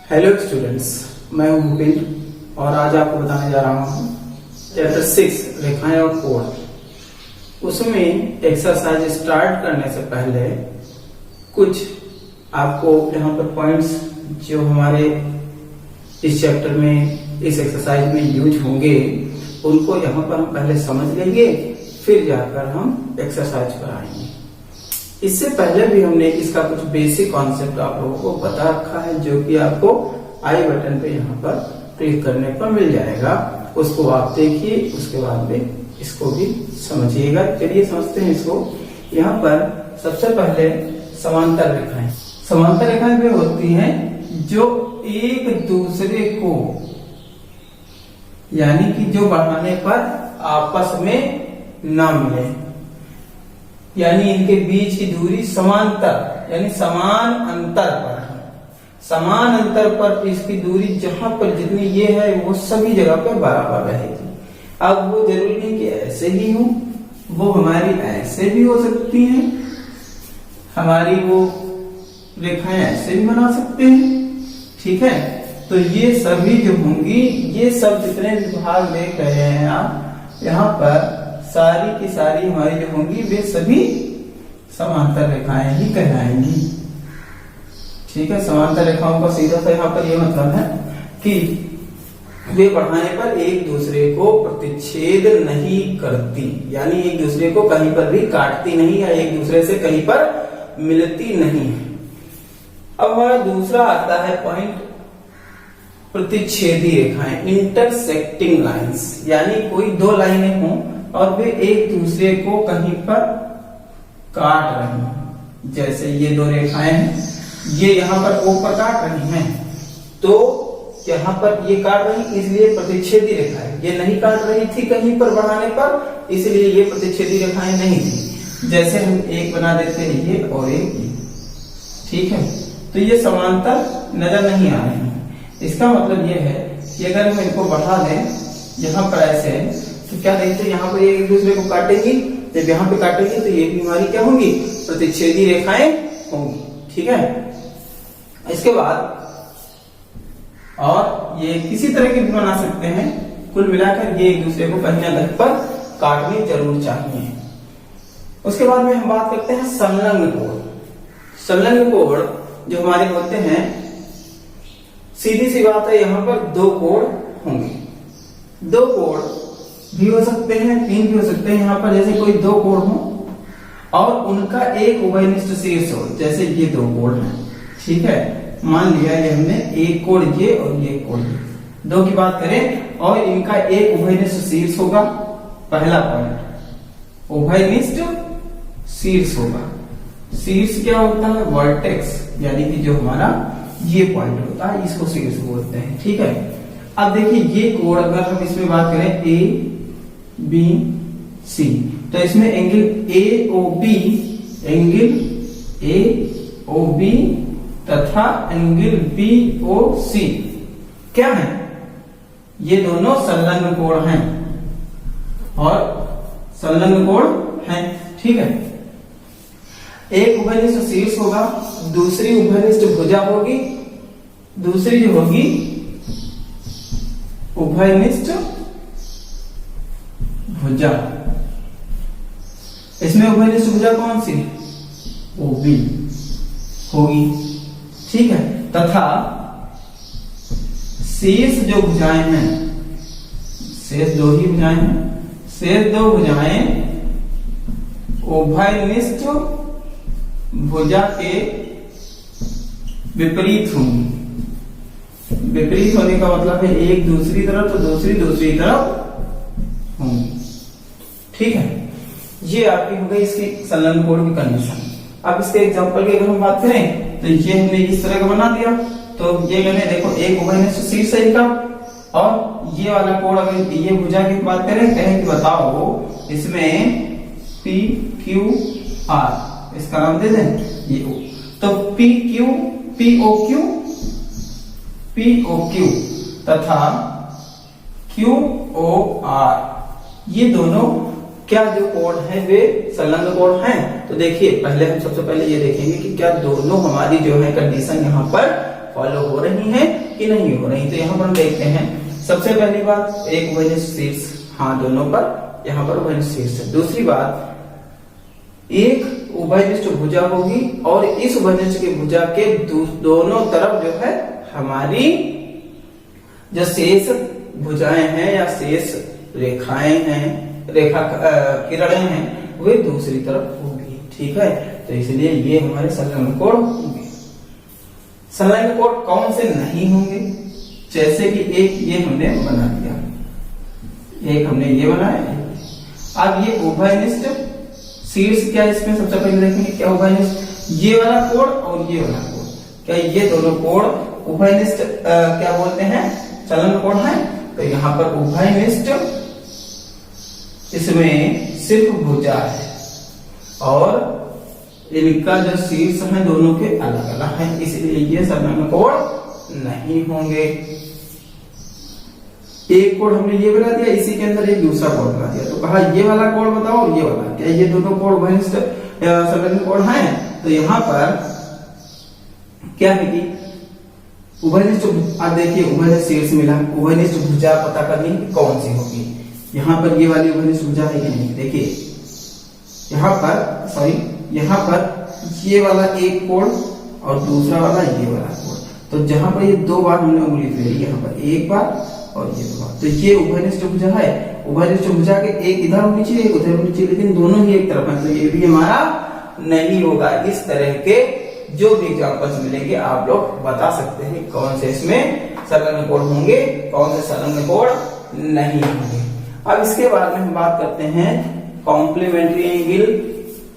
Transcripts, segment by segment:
Hello students, मैं हूं भूपेंद्र और आज आपको बताने जा रहा हूं चैप्टर 6 रेखाएं और कोण। उसमें एक्सरसाइज स्टार्ट करने से पहले कुछ आपको यहाँ पर पॉइंट्स जो हमारे इस चैप्टर में इस एक्सरसाइज में यूज होंगे उनको यहाँ पर हम पहले समझ लेंगे, फिर जाकर हम एक्सरसाइज पर आएंगे। इससे पहले भी हमने इसका कुछ बेसिक कॉन्सेप्ट आप लोगों को बता रखा है, जो कि आपको आई बटन पे यहाँ पर क्लिक करने पर मिल जाएगा। उसको आप देखिए, उसके बाद में इसको भी समझिएगा। चलिए समझते हैं इसको। यहाँ पर सबसे पहले समांतर रेखाएं। समांतर रेखाएं वे होती हैं जो एक दूसरे को, यानी कि जो बढ़ाने पर आपस में ना मिले, यानी इनके बीच की दूरी समांतर यानी समान अंतर पर है। समान अंतर पर इसकी दूरी जहां पर जितनी ये है वो सभी जगह पर बराबर रहेगी। अब वो जरूरी नहीं कि ऐसे ही हो, वो हमारी ऐसे भी हो सकती हैं, हमारी वो रेखाएं ऐसे भी बना सकते हैं। ठीक है, तो ये सभी जो होंगी, ये सब जितने भाग देख रहे हैं आप यहाँ पर, सारी की सारी हमारी जो होंगी वे सभी समांतर रेखाएं ही कहलाएंगी। ठीक है, समांतर रेखाओं का सीधा सा यहाँ पर ये मतलब है कि वे बढ़ाने पर एक दूसरे को प्रतिच्छेद नहीं करती, यानी एक दूसरे को कहीं पर भी काटती नहीं या एक दूसरे से कहीं पर मिलती नहीं है। अब हमारा दूसरा आता है पॉइंट, प्रतिच्छेदी रेखाएं, इंटरसेक्टिंग लाइंस, यानी कोई दो लाइनें हों और वे एक दूसरे को कहीं पर काट रही हैं। जैसे ये दो रेखाएं हैं, ये यहाँ पर O पर काट रही हैं, तो यहाँ पर ये काट रही, इसलिए प्रतिच्छेदी रेखाएं। ये नहीं काट रही थी कहीं पर बढ़ाने पर, इसलिए ये प्रतिच्छेदी रेखाएं नहीं थी। जैसे हम एक बना देते हैं ये और एक ये। ठीक है, तो ये समांतर नजर नहीं आ रहे हैं। इसका मतलब ये है कि अगर हम इनको बढ़ा दें यहाँ पर ऐसे, तो क्या देखते हैं यहाँ पर एक दूसरे को काटेंगी, जब यहाँ पे काटेंगी तो ये भी हमारी क्या होंगी, प्रतिच्छेदी रेखाएं होंगी। ठीक है, इसके बाद और ये किसी तरह की भी बना सकते हैं। कुल मिलाकर ये एक दूसरे को कहीं ना कहीं पर काटनी जरूर चाहिए। उसके बाद में हम बात करते हैं संलग्न कोण। संलग्न कोण जो हमारे होते हैं, सीधी सी बात है, यहाँ पर दो कोण होंगे। दो कोण भी हो सकते हैं, तीन भी हो सकते हैं। यहाँ पर जैसे कोई दो कोण हो और उनका एक उभयनिष्ठ शीर्ष हो, जैसे ये दो कोण हैं। ठीक है, मान लिया ये हमने एक कोण ये और ये कोण ये, दो की बात करें और इनका एक उभयनिष्ठ शीर्ष होगा। पहला पॉइंट उभयनिष्ठ शीर्ष होगा। शीर्ष क्या होता है, वर्टेक्स, यानी कि जो हमारा ये पॉइंट होता है इसको शीर्ष बोलते हैं। ठीक है, अब देखिए ये कोण अगर हम इसमें बात करें ए बी सी, तो इसमें angle A O B, angle A O B तथा एंगल बी ओ सी क्या है, ये दोनों संलग्न कोण हैं और संलग्न कोण हैं। ठीक है, एक उभयनिष्ठ शीर्ष होगा, दूसरी उभयनिष्ठ भुजा होगी, दूसरी जो होगी उभयनिष्ठ भुजा। इसमें उभयनिष्ठ भुजा कौन सी, ओबी होगी। ठीक है, तथा शेष जो भुजाएं हैं, शेष दो ही भुजाएं हैं, शेष दो भुजाएं उभयनिष्ठ भुजा के विपरीत होंगी। विपरीत होने का मतलब है एक दूसरी तरफ तो दूसरी तरफ होंगी। ठीक है, ये आपकी हो गई इसकी संलग्न कोण की कंडीशन। अब इसके एग्जांपल की अगर हम बात करें तो ये हमने इस तरह का बना दिया, तो ये मैंने देखो एक उभयनिष्ठ शीर्ष है इनका, और ये वाला कोण अगर ये भुजा की बात करें, कहें कि बताओ इसमें पी क्यू आर, इसका नाम दे दें ये ओ, तो P Q P O Q तथा क्यू ओ आर, ये दोनों क्या जो कोण है वे संलग्न कोण हैं। तो देखिए पहले हम सबसे पहले ये देखेंगे कि क्या दोनों हमारी जो है कंडीशन यहाँ पर फॉलो हो रही हैं कि नहीं हो रही। तो यहाँ पर हम देखते हैं, सबसे पहली बात एक उभयनिष्ठ शीर्ष, हाँ दोनों पर यहाँ पर उभयनिष्ठ शीर्ष है। दूसरी बात, एक उभयनिष्ठ भुजा होगी और इस उभयनिष्ठ की भुजा के दोनों तरफ जो है हमारी जो शेष भुजाएं हैं या शेष रेखाएं हैं, रेखा किरणें हैं, वे दूसरी तरफ होगी। ठीक है, तो इसलिए ये हमारे संलग्न कोण होंगे। संलग्न कोण कौन से नहीं होंगे? जैसे कि एक ये हमने बना दिया, एक हमने ये बनाया। अब ये उभयनिष्ठ शीर्ष क्या, इसमें सबसे पहले देखेंगे क्या उभयनिष्ठ, ये वाला कोण और ये वाला कोण, क्या ये दोनों कोण उभयनिष्ठ क्या बोलते हैं, संलग्न कोण है। तो यहाँ पर उभयनिष्ठ, इसमें सिर्फ भुजा है और इनका जो शीर्ष है दोनों के अलग अलग है, इसलिए ये संलग्न कोण नहीं होंगे। एक कोण हमने ये बना दिया, इसी के अंदर एक दूसरा कोण बना दिया, तो कहा ये वाला कोण बताओ और ये वाला, क्या ये दोनों कोण उभयनिष्ठ संलग्न कोण है। तो यहाँ पर क्या है कि उभयनिष्ठ, आप देखिए उभयनिष्ठ शीर्ष मिला, उभयनिष्ठ भुजा पता करनी कौन सी होगी। यहाँ पर ये वाली उभयनिष्ठ भुजा है कि नहीं, देखिए यहाँ पर, सॉरी यहाँ पर ये वाला एक कोण और दूसरा वाला ये वाला कोण, तो जहां पर ये दो बार हमने उंगली फेरी, यहाँ पर एक बार और ये दो बार, तो ये उभयनिष्ठ भुजा है। उभयनिष्ठ भुजा के एक इधर होनी चाहिए एक उधर होनी चाहिए, लेकिन दोनों ही एक तरफ है, तो ये भी हमारा नहीं होगा। इस तरह के जो भी एग्जाम्पल्स मिलेंगे आप लोग बता सकते हैं कौन से इसमें संलग्न कोण होंगे, कौन से संलग्न कोण नहीं होंगे। अब इसके बाद में हम बात करते हैं कॉम्प्लीमेंट्री एंगल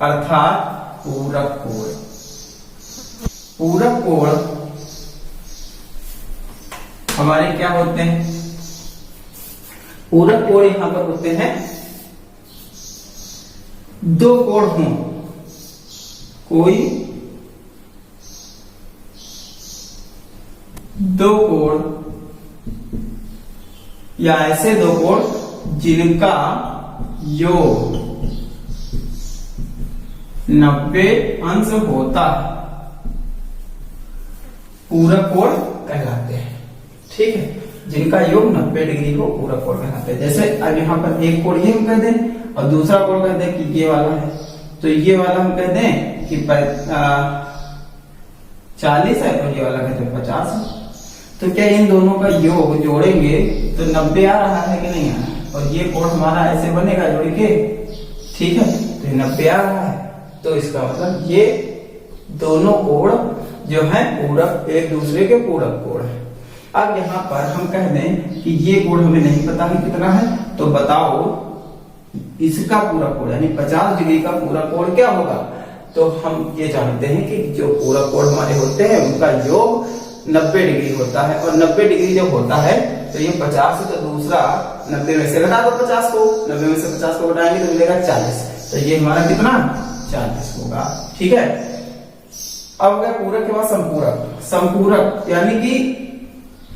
अर्थात पूरक कोण। पूरक कोण हमारे क्या होते हैं, पूरक कोण यहां पर होते हैं दो कोण हों, कोई दो कोण या ऐसे दो कोण जिनका योग 90 अंश होता है, पूरक कोण कहलाते हैं। ठीक है, जिनका योग 90 डिग्री हो पूरक कोण कहलाते हैं। जैसे अब यहाँ पर एक कोण ये हम कह दें और दूसरा कोण कह दें कि ये वाला है, तो ये वाला हम कह दें कि 40 है और ये वाला कहते हैं 50 है। तो क्या इन दोनों का योग जोड़ेंगे तो 90 आ रहा है कि नहीं आ रहा है, और ये कोण हमारा ऐसे बनेगा जोड़ के, ठीक है, तो 90 आ रहा है। तो इसका मतलब ये दोनों कोण जो है पूरक, एक दूसरे के पूरक कोण है। अब यहाँ पर हम कह दें कि ये कोण हमें नहीं पता है कितना है, तो बताओ इसका पूरक कोण यानी 50 डिग्री का पूरक कोण क्या होगा। तो हम ये जानते हैं कि जो पूरक कोण हमारे होते हैं उनका योग 90 डिग्री होता है, और 90 डिग्री जब होता है तो ये 50 है, तो दूसरा 90 में से घटा दो 50 को, 90 में से 50 को घटाएंगे तो मिलेगा 40, तो ये हमारा कितना 40 होगा। ठीक है, अब अगर पूरक के बाद संपूरक, संपूरक यानी कि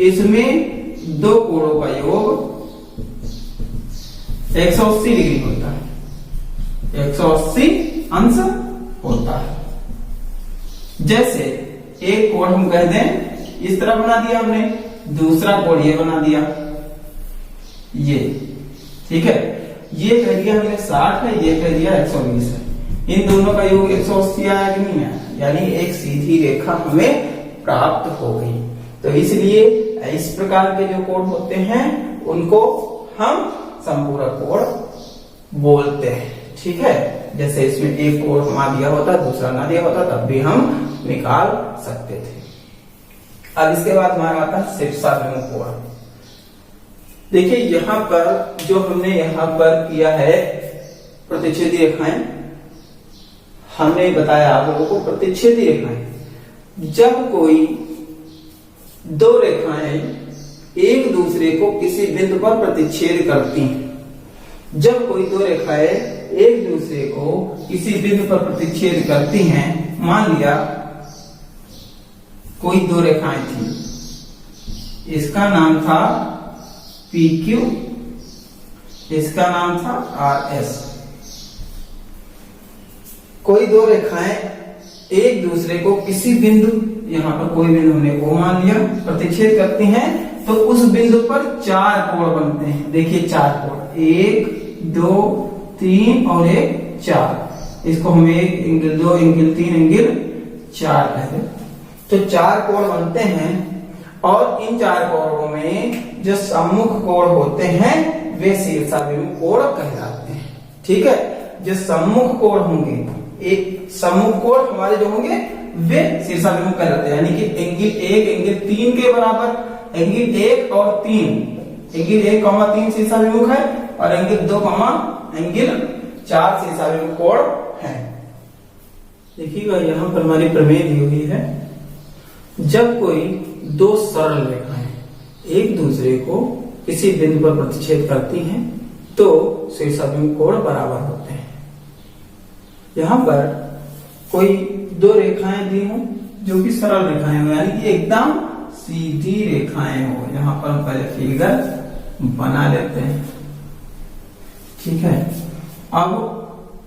इसमें दो कोणों का योग 180 डिग्री होता है, 180 अंश होता है। जैसे एक कोण हम कह दें इस तरह बना दिया हमने, दूसरा कोण ये बना दिया, ये ठीक है, ये कह दिया हमने 60 है, ये कह दिया 120 है। इन दोनों का योग 180 आया कि नहीं आया, यानी एक सीधी रेखा हमें प्राप्त हो गई। तो इसलिए इस प्रकार के जो कोण होते हैं उनको हम संपूरक कोण बोलते हैं। ठीक है, जैसे इसमें एक कोण वहां दिया होता दूसरा ना दिया होता तब भी हम निकाल सकते थे। अब इसके बाद हमारा आता है शीर्षाभिमुख कोण। देखिए यहाँ पर जो हमने यहाँ पर किया है प्रतिच्छेदी रेखाएं, हमने बताया आप लोगों को प्रतिच्छेदी रेखाएं, जब कोई दो रेखाएं एक दूसरे को किसी बिंदु पर प्रतिच्छेद करती हैं, जब कोई दो रेखाएं एक दूसरे को किसी बिंदु पर प्रतिच्छेद करती हैं, मान लिया कोई दो रेखाएं थी, इसका नाम था PQ, इसका नाम था RS। कोई दो रेखाएं एक दूसरे को किसी बिंदु, यहाँ पर कोई बिंदु हमने O मान लिया, प्रतिच्छेद करती हैं तो उस बिंदु पर 4 कोण बनते हैं। देखिए 4 कोण, 1 2 3 और 1 4। इसको हम 1 एंगल 2 एंगल 3 एंगल 4 कहते। तो 4 कोण बनते हैं और इन 4 कोणों में जो सम्मुख कोण होते हैं वे शीर्षाभिमुख कोण कहलाते हैं। ठीक है, जो सम्मुख कोण होंगे, एक सम्मुख कोण हमारे जो होंगे वे शीर्षाभिमुख कहलाते हैं। यानी कि एंगल 1 एंगल 3 के बराबर, एंगल 1 और 3, एंगल 1, 3 शीर्षाभिमुख है और एंगल 2, एंगल 4 शीर्षाभिमुख कोण है। देखिएगा यहाँ पर हमारी प्रमेय दी हुई है, जब कोई दो सरल रेखाएं एक दूसरे को किसी बिंदु पर प्रतिच्छेद करती हैं तो शीर्षाभिमुख कोण बराबर होते हैं। यहाँ पर कोई दो रेखाएं दी हों जो कि सरल रेखाएं हो, यानी कि एकदम सीधी रेखाएं हो। यहाँ पर हम पहले फिगर बना लेते हैं। ठीक है, अब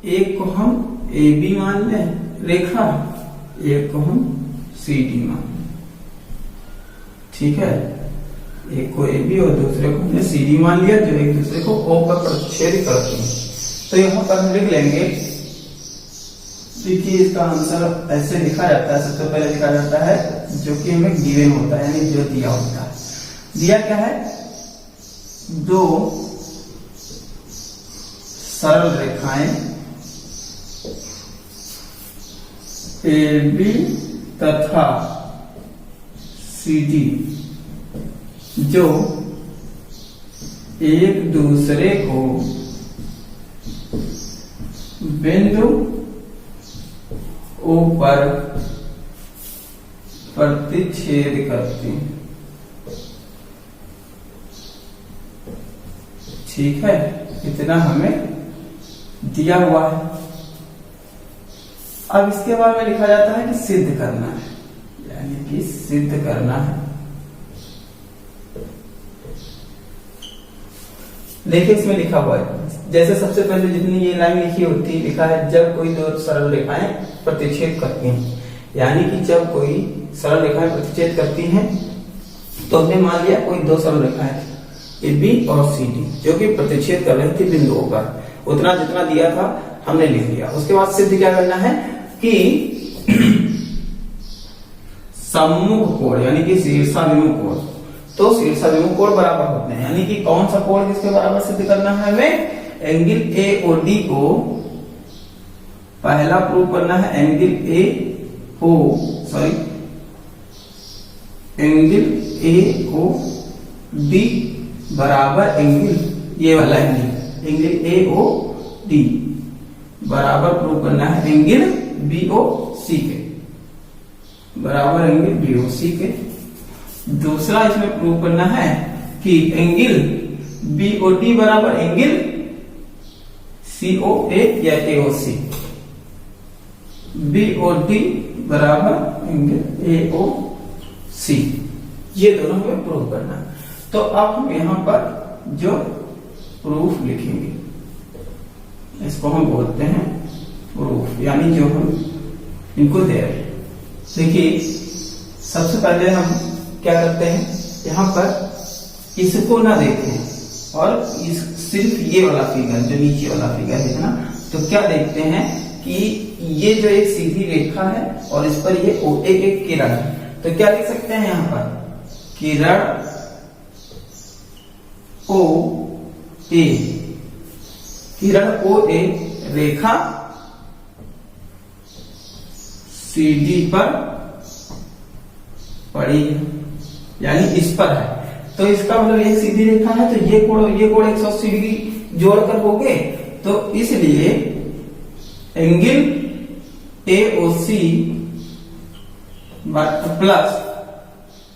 एक को हम AB मान लें रेखा, एक को हम CD मान लें। ठीक है, एक को AB और दूसरे को हमने CD मान लिया, जो एक दूसरे को O पर प्रतिच्छेद करते हैं। तो यहाँ पर हम लिख लेंगे, देखिए इसका आंसर ऐसे लिखा जाता है। सबसे पहले लिखा जाता है जो कि हमें गिवन होता है, यानी जो दिया होता है। दिया क्या है? दो सरल रेखाएं AB तथा CD जो एक दूसरे को बिंदु O पर प्रतिच्छेद करती हैं। ठीक है, इतना हमें दिया हुआ है। अब इसके बाद में लिखा जाता है कि सिद्ध करना है, यानी कि सिद्ध करना है। देखिए इसमें लिखा हुआ है, जैसे सबसे पहले जितनी ये लाइन लिखी होती है, लिखा है जब कोई दो सरल रेखाएं प्रतिच्छेद करती हैं, यानी कि जब कोई सरल रेखाएं प्रतिच्छेद करती हैं तो हमने मान लिया कोई दो सरल रेखाएं AB और CD जो कि प्रतिच्छेद कर रही थी बिंदुओं पर। उतना जितना दिया था हमने लिख लिया। उसके बाद सिद्ध क्या करना है कि सम्मुख कोण यानी कि शीर्षाभिमुख कोण, तो शीर्षाभिमुख कोण बराबर होते हैं। यानी कि कौन सा कोण किसके बराबर सिद्ध करना है हमें? एंगल AOD को पहला प्रूव करना है। एंगल AOD बराबर एंगल, ये वाला एंगल AOD बराबर प्रूव करना है एंगल BOC के, बराबर एंगल BOC के। दूसरा इसमें प्रूव करना है कि एंगल BOD बराबर एंगल COA या AOC, BOD बराबर एंगल AOC, ये दोनों हमें प्रूव करना है। तो अब हम यहां पर जो प्रूफ लिखेंगे इसको हम बोलते हैं प्रूफ, यानी जो हम इनको दे रहे हैं। देखिए सबसे पहले हम क्या करते हैं, यहां पर इसको ना देखें और सिर्फ ये वाला फिगर जो नीचे वाला फिगर है ना, तो क्या देखते हैं कि ये जो एक सीधी रेखा है और इस पर ये एक किरण है। तो क्या लिख सकते हैं यहां पर? किरण OA, किरण OA रेखा CD पर पड़ी है, यानी इस पर है। तो इसका मतलब ये सीधी रेखा है, तो ये कोण 180 डिग्री जोड़कर हो गए। तो इसलिए angle AOC plus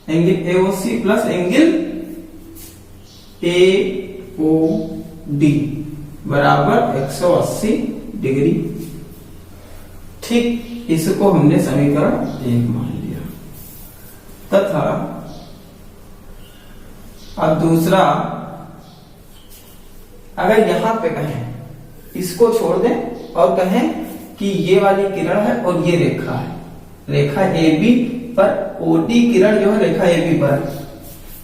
angle AOD बराबर 180 डिग्री। ठीक, इसको हमने समीकरण 1 मान लिया। तथा अब दूसरा, अगर यहां पे कहें इसको छोड़ दें और कहें कि ये वाली किरण है और ये रेखा है, रेखा AB पर OD किरण जो है रेखा AB पर,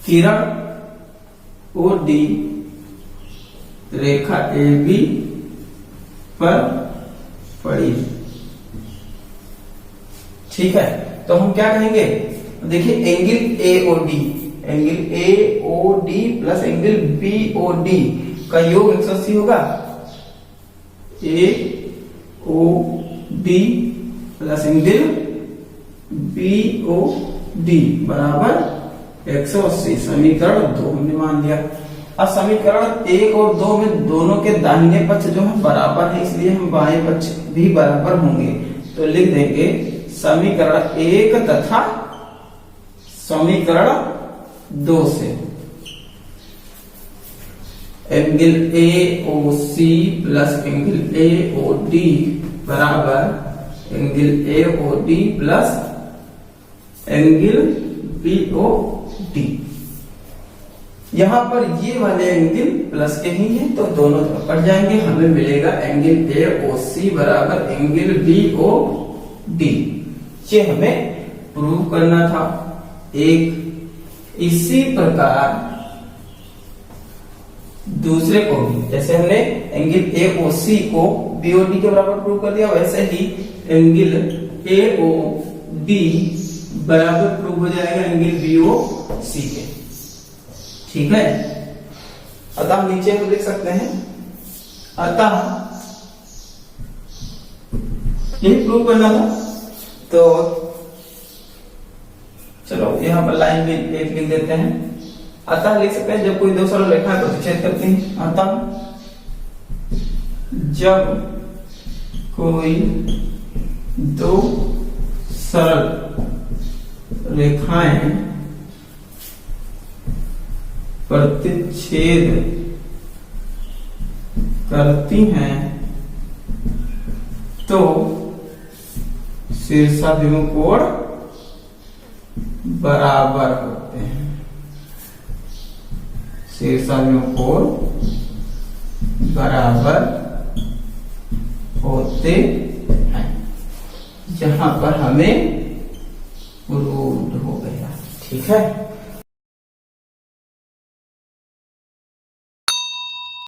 किरण OD रेखा AB पर पड़ी। ठीक है, तो हम क्या कहेंगे, देखिए angle AOD, angle AOD plus angle BOD का योग 180 होगा। AOD प्लस एंगल BOD बराबर 180, समीकरण 2 हमने मान लिया। अब समीकरण 1 और 2 में दोनों के दाहिने पक्ष जो है बराबर है, इसलिए हम बाएं पक्ष भी बराबर होंगे। तो लिख देंगे समीकरण 1 तथा समीकरण 2 से angle AOC plus angle AOD बराबर angle AOD plus angle BOD। यहां पर ये वाले एंगल प्लस के ही हैं, तो दोनों तरफ कट जाएंगे, हमें मिलेगा एंगल AOC बराबर एंगल BOD। ये हमें प्रूव करना था। एक इसी प्रकार दूसरे को भी, जैसे हमने एंगल AOC को BOD के बराबर प्रूव कर दिया, वैसे ही एंगल AOD बराबर प्रूव हो जाएगा एंगल BOC के। ठीक है, अतः नीचे हम लिख सकते हैं, अतः यही प्रूव करना था। तो चलो यहां पर लाइन में एक लिख देते हैं। अतः लिख सकते हैं, जब कोई दो सरल रेखा है तो छेद करते हैं। अतः जब कोई दो सरल रेखाएं प्रतिच्छेद करती हैं तो शीर्षाभिमुख कोण बराबर होते हैं। शीर्षाभिमुख कोण बराबर होते हैं, जहां पर हमें प्रूव्ड हो गया। ठीक है।